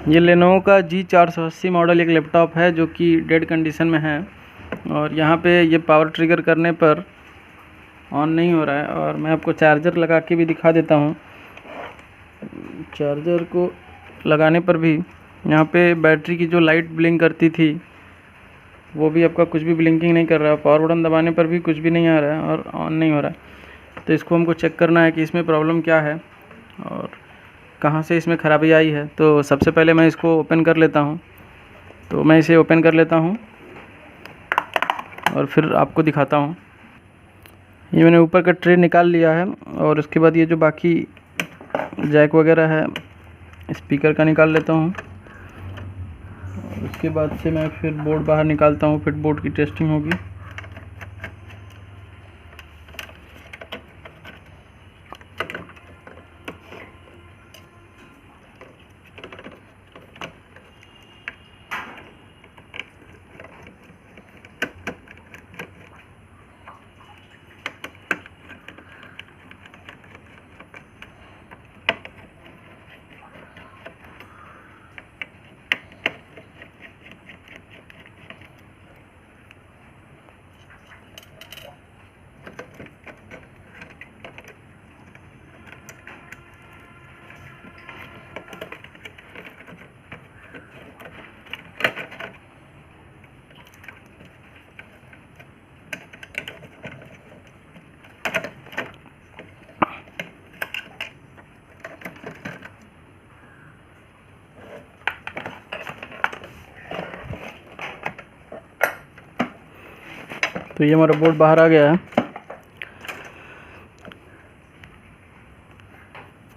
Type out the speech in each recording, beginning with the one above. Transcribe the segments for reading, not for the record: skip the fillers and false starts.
ये लेनोवो का G480 model एक लैपटॉप है जो कि डेड कंडीशन में है और यहाँ पे ये पावर ट्रिगर करने पर ऑन नहीं हो रहा है। और मैं आपको चार्जर लगा के भी दिखा देता हूँ। चार्जर को लगाने पर भी यहाँ पे बैटरी की जो लाइट ब्लिंक करती थी वो भी आपका कुछ भी ब्लिंकिंग नहीं कर रहा है। पावर बटन दबाने पर भी कुछ भी नहीं आ रहा है और ऑन नहीं हो रहा है। तो इसको हमको चेक करना है कि इसमें प्रॉब्लम क्या है और कहाँ से इसमें ख़राबी आई है। तो सबसे पहले मैं इसको ओपन कर लेता हूँ। तो मैं इसे ओपन कर लेता हूँ और फिर आपको दिखाता हूँ। ये मैंने ऊपर का ट्रे निकाल लिया है और उसके बाद ये जो बाकी जैक वगैरह है स्पीकर का निकाल लेता हूँ। और उसके बाद से मैं फिर बोर्ड बाहर निकालता हूँ, फिर बोर्ड की टेस्टिंग होगी। तो ये हमारा बोर्ड बाहर आ गया है।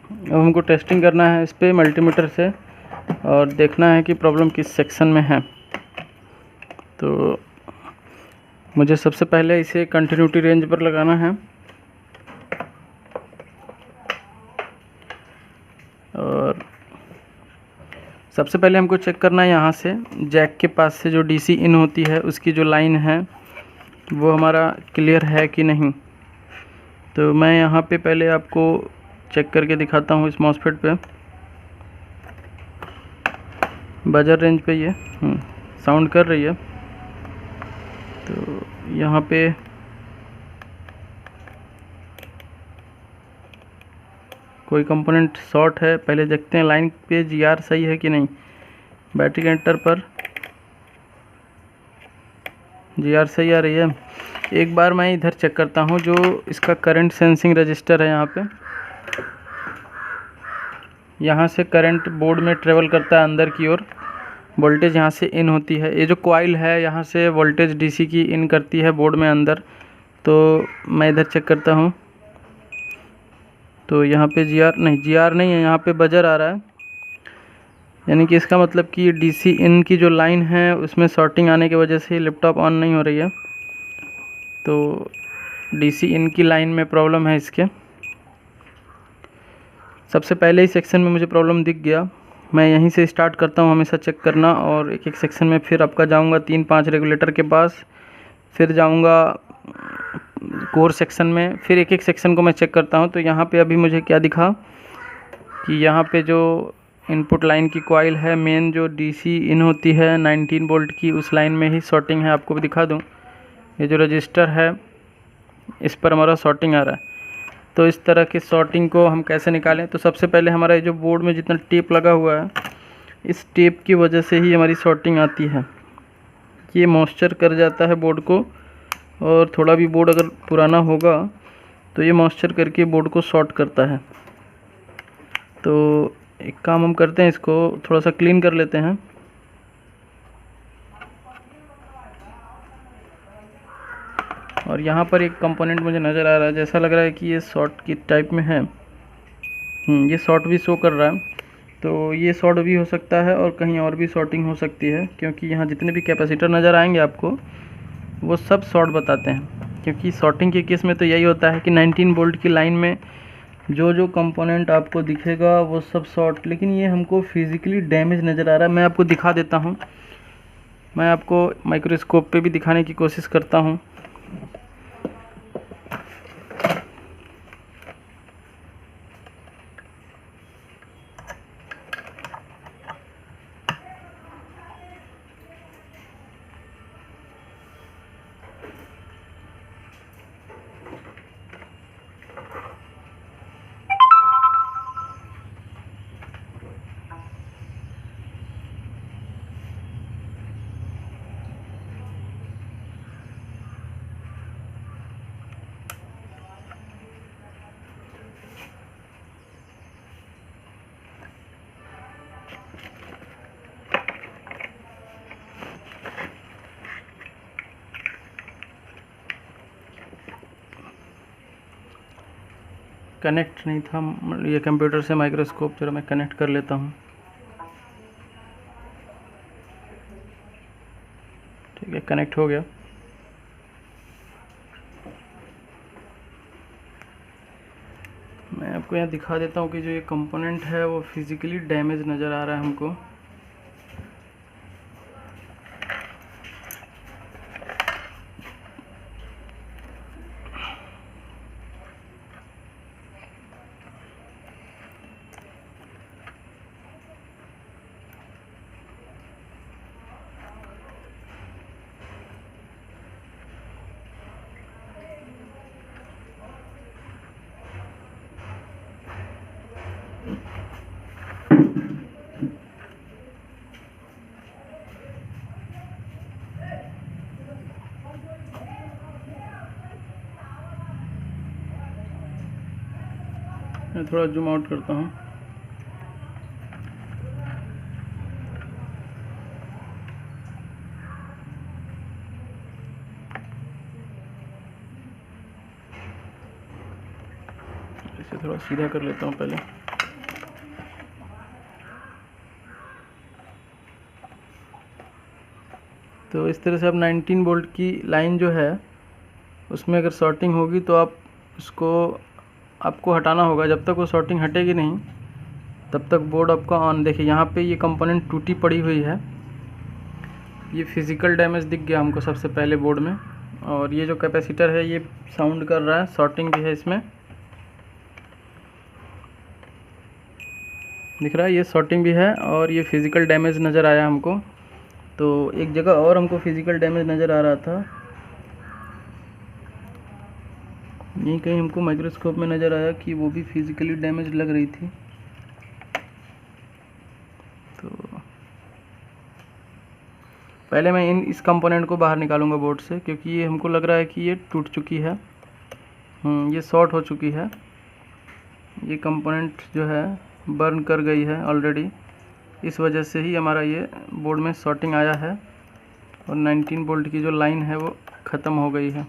अब हमको टेस्टिंग करना है इस पर मल्टीमीटर से और देखना है कि प्रॉब्लम किस सेक्शन में है। तो मुझे सबसे पहले इसे कंटिन्यूटी रेंज पर लगाना है और सबसे पहले हमको चेक करना है यहाँ से जैक के पास से जो डीसी इन होती है उसकी जो लाइन है वो हमारा क्लियर है कि नहीं। तो मैं यहाँ पे पहले आपको चेक करके दिखाता हूँ। इस मॉसफेट पे बजर रेंज पे ये साउंड कर रही है। तो यहाँ पे कोई कंपोनेंट शॉर्ट है, पहले देखते हैं लाइन पे जीआर सही है कि नहीं। बैटरी कनेक्टर पर जीआर सही आ रही है। एक बार मैं इधर चेक करता हूँ जो इसका करंट सेंसिंग रजिस्टर है। यहाँ से करंट बोर्ड में ट्रेवल करता है अंदर की ओर। वोल्टेज यहाँ से इन होती है। ये जो कॉइल है यहाँ से वोल्टेज डीसी की इन करती है बोर्ड में अंदर। तो मैं इधर चेक करता हूँ तो यहाँ पे जीआर नहीं है, यहाँ पे बजर आ रहा है। यानी कि इसका मतलब कि डीसी इन की जो लाइन है उसमें शॉर्टिंग आने की वजह से लैपटॉप ऑन नहीं हो रही है। तो डीसी इन की लाइन में प्रॉब्लम है इसके। सबसे पहले ही सेक्शन में मुझे प्रॉब्लम दिख गया। मैं यहीं से स्टार्ट करता हूँ हमेशा चेक करना और एक एक सेक्शन में फिर आपका जाऊँगा 3-5 रेगुलेटर के पास, फिर जाऊँगा कोर सेक्शन में, फिर एक एक सेक्शन को मैं चेक करता हूँ। तो यहाँ पे अभी मुझे क्या दिखा कि यहाँ पे जो इनपुट लाइन की कॉइल है, मेन जो डीसी इन होती है 19 वोल्ट की, उस लाइन में ही शॉर्टिंग है। आपको भी दिखा दूँ, ये जो रजिस्टर है इस पर हमारा शॉर्टिंग आ रहा है। तो इस तरह की शॉर्टिंग को हम कैसे निकालें। तो सबसे पहले हमारा ये जो बोर्ड में जितना टेप लगा हुआ है इस टेप की वजह से ही हमारी शॉर्टिंग आती है। ये मॉइस्चर कर जाता है बोर्ड को और थोड़ा भी बोर्ड अगर पुराना होगा तो ये मॉइस्चर करके बोर्ड को शॉर्ट करता है। तो एक काम हम करते हैं, इसको थोड़ा सा क्लीन कर लेते हैं। और यहाँ पर एक कंपोनेंट मुझे नज़र आ रहा है, जैसा लग रहा है कि ये शॉर्ट की टाइप में है। ये शॉर्ट भी शो कर रहा है। तो ये शॉर्ट भी हो सकता है और कहीं और भी शॉर्टिंग हो सकती है, क्योंकि यहाँ जितने भी कैपेसिटर नज़र आएंगे आपको वो सब शॉर्ट बताते हैं। क्योंकि शॉर्टिंग के केस में तो यही होता है कि 19 वोल्ट की लाइन में जो जो कंपोनेंट आपको दिखेगा वो सब शॉर्ट। लेकिन ये हमको फिज़िकली डैमेज नज़र आ रहा है। मैं आपको दिखा देता हूँ, मैं आपको माइक्रोस्कोप पे भी दिखाने की कोशिश करता हूँ। कनेक्ट नहीं था ये कंप्यूटर से माइक्रोस्कोप, जरा मैं कनेक्ट कर लेता हूँ। ठीक है, कनेक्ट हो गया। मैं आपको यहाँ दिखा देता हूँ कि जो ये कंपोनेंट है वो फिज़िकली डैमेज नज़र आ रहा है हमको। मैं थोड़ा जूम आउट करता हूँ। इसे थोड़ा सीधा कर लेता हूँ पहले। तो इस तरह से अब 19 वोल्ट की लाइन जो है उसमें अगर शॉर्टिंग होगी तो आपको हटाना होगा। जब तक वो शॉर्टिंग हटेगी नहीं तब तक बोर्ड आपका ऑन। देखिए यहाँ पे ये कंपोनेंट टूटी पड़ी हुई है, ये फिज़िकल डैमेज दिख गया हमको सबसे पहले बोर्ड में। और ये जो कैपेसिटर है ये साउंड कर रहा है, शॉर्टिंग भी है इसमें, दिख रहा है, ये शॉर्टिंग भी है और ये फिज़िकल डैमेज नज़र आया हमको। तो एक जगह और हमको फिज़िकल डैमेज नज़र आ रहा था, यहीं कहीं हमको माइक्रोस्कोप में नज़र आया कि वो भी फिज़िकली डैमेज लग रही थी। तो पहले मैं इस कंपोनेंट को बाहर निकालूंगा बोर्ड से, क्योंकि ये हमको लग रहा है कि ये टूट चुकी है, ये शॉर्ट हो चुकी है। ये कंपोनेंट जो है बर्न कर गई है ऑलरेडी, इस वजह से ही हमारा ये बोर्ड में शॉर्टिंग आया है और 19 वोल्ट की जो लाइन है वो ख़त्म हो गई है।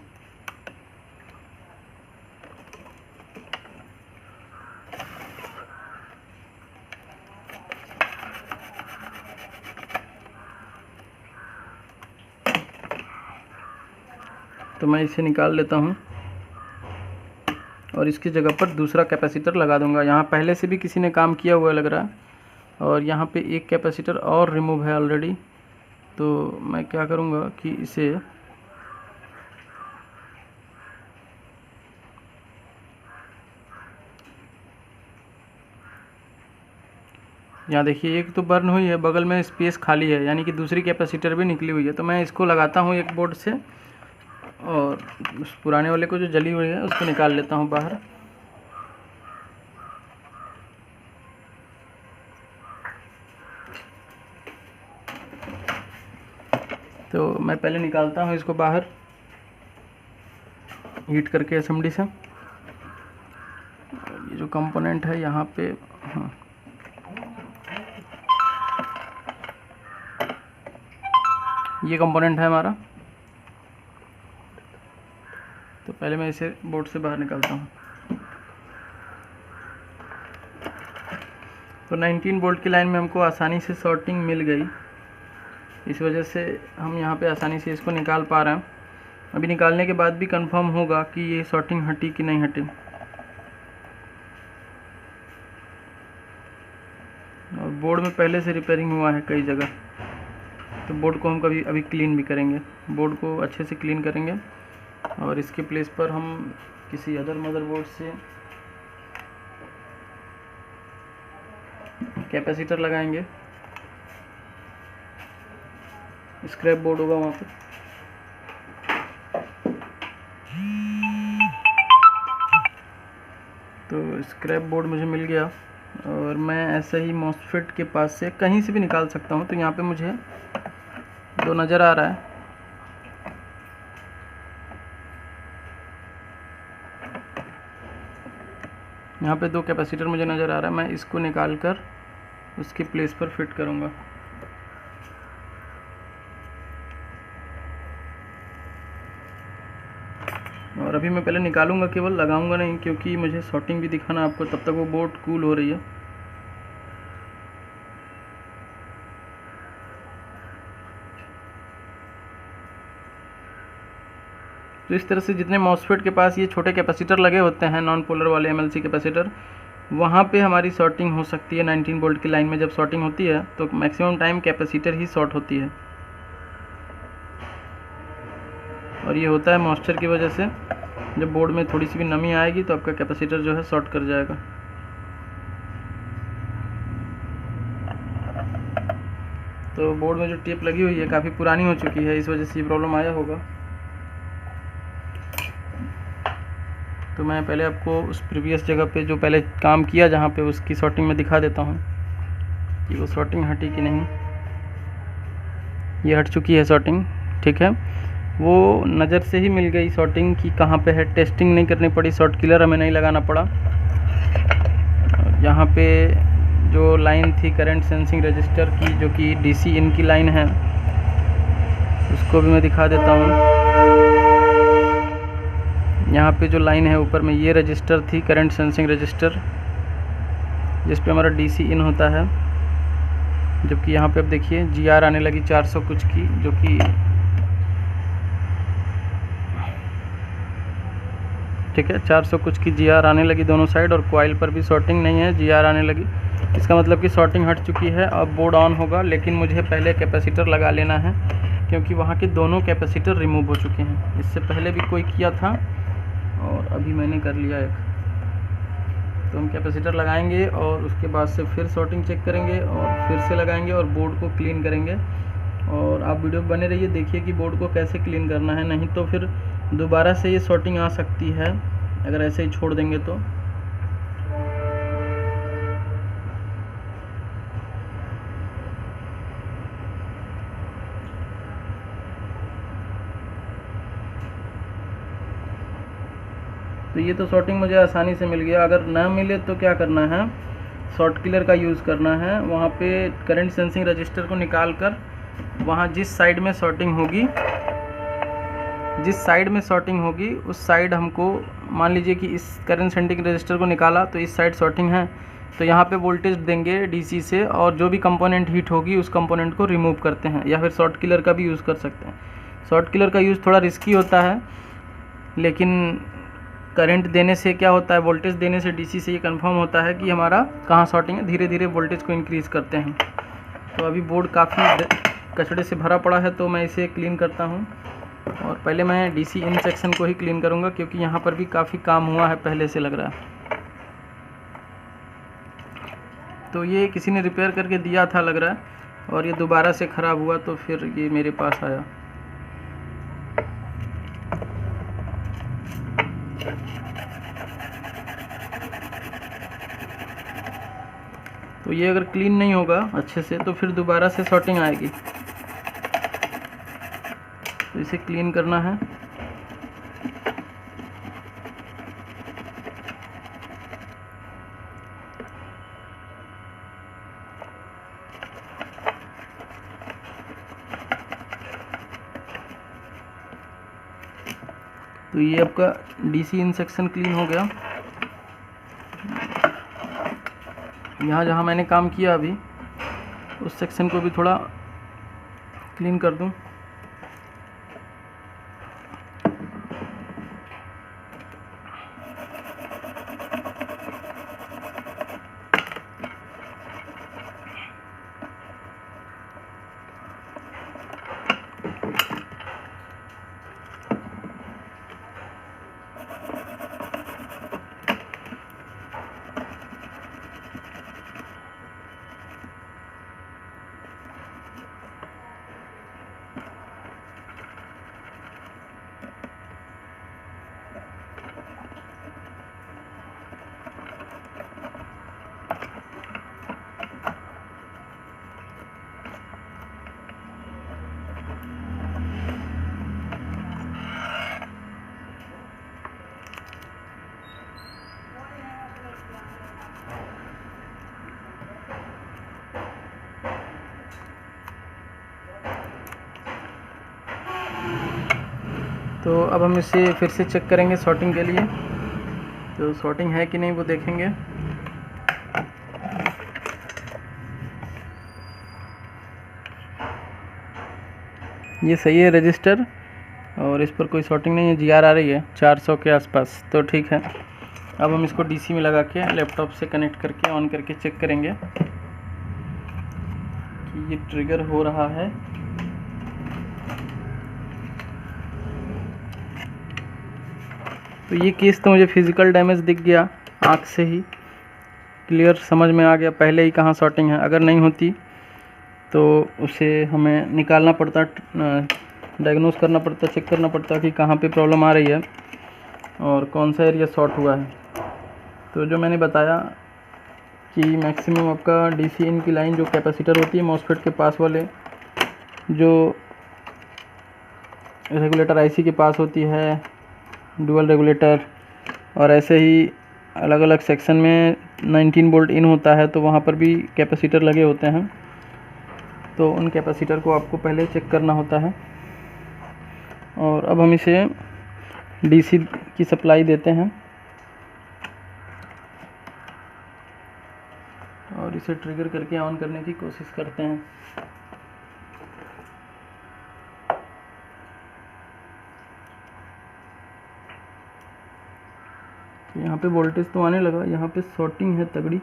तो मैं इसे निकाल लेता हूँ और इसकी जगह पर दूसरा कैपेसिटर लगा दूंगा। यहाँ पहले से भी किसी ने काम किया हुआ लग रहा है और यहाँ पे एक कैपेसिटर और रिमूव है ऑलरेडी। तो मैं क्या करूँगा कि इसे यहाँ देखिए, एक तो बर्न हुई है, बगल में स्पेस खाली है, यानी कि दूसरी कैपेसिटर भी निकली हुई है। तो मैं इसको लगाता हूँ एक बोर्ड से और उस पुराने वाले को जो जली हुई है उसको निकाल लेता हूँ बाहर। तो मैं पहले निकालता हूँ इसको बाहर हीट करके असेंबली से। ये जो कंपोनेंट है यहाँ पे, ये कंपोनेंट है हमारा। तो पहले मैं इसे बोर्ड से बाहर निकालता हूँ। तो 19 वोल्ट की लाइन में हमको आसानी से शॉर्टिंग मिल गई, इस वजह से हम यहाँ पे आसानी से इसको निकाल पा रहे हैं। अभी निकालने के बाद भी कंफर्म होगा कि ये शॉर्टिंग हटी कि नहीं हटी। और बोर्ड में पहले से रिपेयरिंग हुआ है कई जगह, तो बोर्ड को हम अभी क्लीन भी करेंगे, बोर्ड को अच्छे से क्लीन करेंगे और इसके प्लेस पर हम किसी अदर मदरबोर्ड से कैपेसिटर लगाएंगे। स्क्रैप बोर्ड होगा वहाँ पे। तो स्क्रैप बोर्ड मुझे मिल गया और मैं ऐसे ही मॉसफेट के पास से कहीं से भी निकाल सकता हूँ। तो यहाँ पे मुझे दो नज़र आ रहा है, यहाँ पे दो कैपेसिटर मुझे नज़र आ रहा है। मैं इसको निकाल कर उसकी प्लेस पर फिट करूँगा। और अभी मैं पहले निकालूंगा, केवल लगाऊंगा नहीं, क्योंकि मुझे शॉर्टिंग भी दिखाना आपको, तब तक वो बोर्ड कूल हो रही है। तो इस तरह से जितने मॉसफेट के पास ये छोटे कैपेसिटर लगे होते हैं, नॉन पोलर वाले एमएलसी कैपेसिटर, वहाँ पे हमारी शॉर्टिंग हो सकती है। 19 वोल्ट की लाइन में जब शॉर्टिंग होती है तो मैक्सिमम टाइम कैपेसिटर ही शॉर्ट होती है, और ये होता है मॉइस्चर की वजह से। जब बोर्ड में थोड़ी सी भी नमी आएगी तो आपका कैपेसिटर जो है शॉर्ट कर जाएगा। तो बोर्ड में जो टेप लगी हुई है काफ़ी पुरानी हो चुकी है, इस वजह से ये प्रॉब्लम आया होगा। तो मैं पहले आपको उस प्रीवियस जगह पे जो पहले काम किया जहाँ पे, उसकी शॉर्टिंग में दिखा देता हूँ कि वो शॉर्टिंग हटी कि नहीं। ये हट चुकी है शॉर्टिंग, ठीक है। वो नज़र से ही मिल गई शॉर्टिंग की कहाँ पे है, टेस्टिंग नहीं करनी पड़ी, शॉर्ट किलर हमें नहीं लगाना पड़ा। यहाँ पे जो लाइन थी करंट सेंसिंग रजिस्टर की, जो कि डीसी इन की लाइन है, उसको भी मैं दिखा देता हूँ। यहाँ पे जो लाइन है ऊपर में, ये रजिस्टर थी करंट सेंसिंग रजिस्टर, जिस पे हमारा डीसी इन होता है। जबकि यहाँ पे अब देखिए जीआर आने लगी 400 कुछ की, जो कि ठीक है 400 कुछ की जीआर आने लगी दोनों साइड, और कॉइल पर भी शॉर्टिंग नहीं है, जीआर आने लगी। इसका मतलब कि शॉर्टिंग हट चुकी है। अब बोर्ड ऑन होगा, लेकिन मुझे पहले कैपेसिटर लगा लेना है, क्योंकि वहाँ के दोनों कैपेसिटर रिमूव हो चुके हैं। इससे पहले भी कोई किया था और अभी मैंने कर लिया एक। तो हम कैपेसिटर लगाएंगे और उसके बाद से फिर शॉर्टिंग चेक करेंगे और फिर से लगाएंगे और बोर्ड को क्लीन करेंगे। और आप वीडियो बने रहिए, देखिए कि बोर्ड को कैसे क्लीन करना है, नहीं तो फिर दोबारा से ये शॉर्टिंग आ सकती है अगर ऐसे ही छोड़ देंगे तो। तो ये तो शॉर्टिंग मुझे आसानी से मिल गया। अगर ना मिले तो क्या करना है, शॉर्ट किलर का यूज़ करना है। वहाँ पे करंट सेंसिंग रजिस्टर को निकाल कर वहाँ जिस साइड में शॉर्टिंग होगी उस साइड हमको, मान लीजिए कि इस करंट सेंसिंग रजिस्टर को निकाला तो इस साइड शॉर्टिंग है, तो यहाँ पे वोल्टेज देंगे डीसी से, और जो भी कंपोनेंट हीट होगी उस कंपोनेंट को रिमूव करते हैं। या फिर शॉर्ट किलर का भी यूज़ कर सकते हैं। शॉर्ट किलर का यूज़ थोड़ा रिस्की होता है, लेकिन करंट देने से क्या होता है, वोल्टेज देने से डीसी से ये कंफर्म होता है कि हमारा कहाँ शॉर्टिंग है। धीरे धीरे वोल्टेज को इंक्रीज़ करते हैं। तो अभी बोर्ड काफ़ी कचड़े से भरा पड़ा है, तो मैं इसे क्लीन करता हूँ। और पहले मैं डीसी इन सेक्शन को ही क्लीन करूँगा, क्योंकि यहाँ पर भी काफ़ी काम हुआ है पहले से लग रहा है। तो ये किसी ने रिपेयर करके दिया था लग रहा है, और ये दोबारा से ख़राब हुआ तो फिर ये मेरे पास आया। तो ये अगर क्लीन नहीं होगा अच्छे से तो फिर दोबारा से शॉर्टिंग आएगी। तो इसे क्लीन करना है। तो ये आपका डीसी इन सेक्शन क्लीन हो गया। यहाँ जहाँ मैंने काम किया अभी उस सेक्शन को भी थोड़ा क्लीन कर दूँ। तो अब हम इसे फिर से चेक करेंगे शॉर्टिंग के लिए। तो शॉर्टिंग है कि नहीं वो देखेंगे। ये सही है रजिस्टर, और इस पर कोई शॉर्टिंग नहीं है। जीआर आ रही है 400 के आसपास, तो ठीक है। अब हम इसको डीसी में लगा के लैपटॉप से कनेक्ट करके ऑन करके चेक करेंगे कि ये ट्रिगर हो रहा है। तो ये केस तो मुझे फिजिकल डैमेज दिख गया, आँख से ही क्लियर समझ में आ गया पहले ही कहाँ शॉर्टिंग है। अगर नहीं होती तो उसे हमें निकालना पड़ता, डायग्नोस करना पड़ता, चेक करना पड़ता कि कहाँ पे प्रॉब्लम आ रही है और कौन सा एरिया शॉर्ट हुआ है। तो जो मैंने बताया कि मैक्सिमम आपका डीसी इन की लाइन जो कैपेसिटर होती है मॉसफेट के पास वाले, जो रेगुलेटर आईसी के पास होती है, डुअल रेगुलेटर, और ऐसे ही अलग अलग सेक्शन में 19 वोल्ट इन होता है तो वहाँ पर भी कैपेसिटर लगे होते हैं। तो उन कैपेसिटर को आपको पहले चेक करना होता है। और अब हम इसे डीसी की सप्लाई देते हैं और इसे ट्रिगर करके ऑन करने की कोशिश करते हैं। यहाँ पे वोल्टेज तो आने लगा, यहाँ पे शॉर्टिंग है तगड़ी।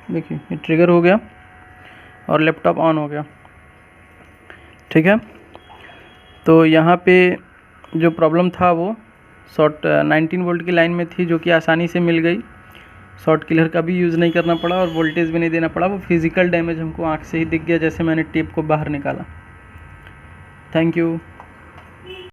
देखिए ये ट्रिगर हो गया और लैपटॉप ऑन हो गया। ठीक है, तो यहाँ पे जो प्रॉब्लम था वो शॉर्ट 19 वोल्ट की लाइन में थी, जो कि आसानी से मिल गई। शॉर्ट किलर का भी यूज़ नहीं करना पड़ा और वोल्टेज भी नहीं देना पड़ा। वो फिज़िकल डैमेज हमको आँख से ही दिख गया जैसे मैंने टेप को बाहर निकाला। Thank you.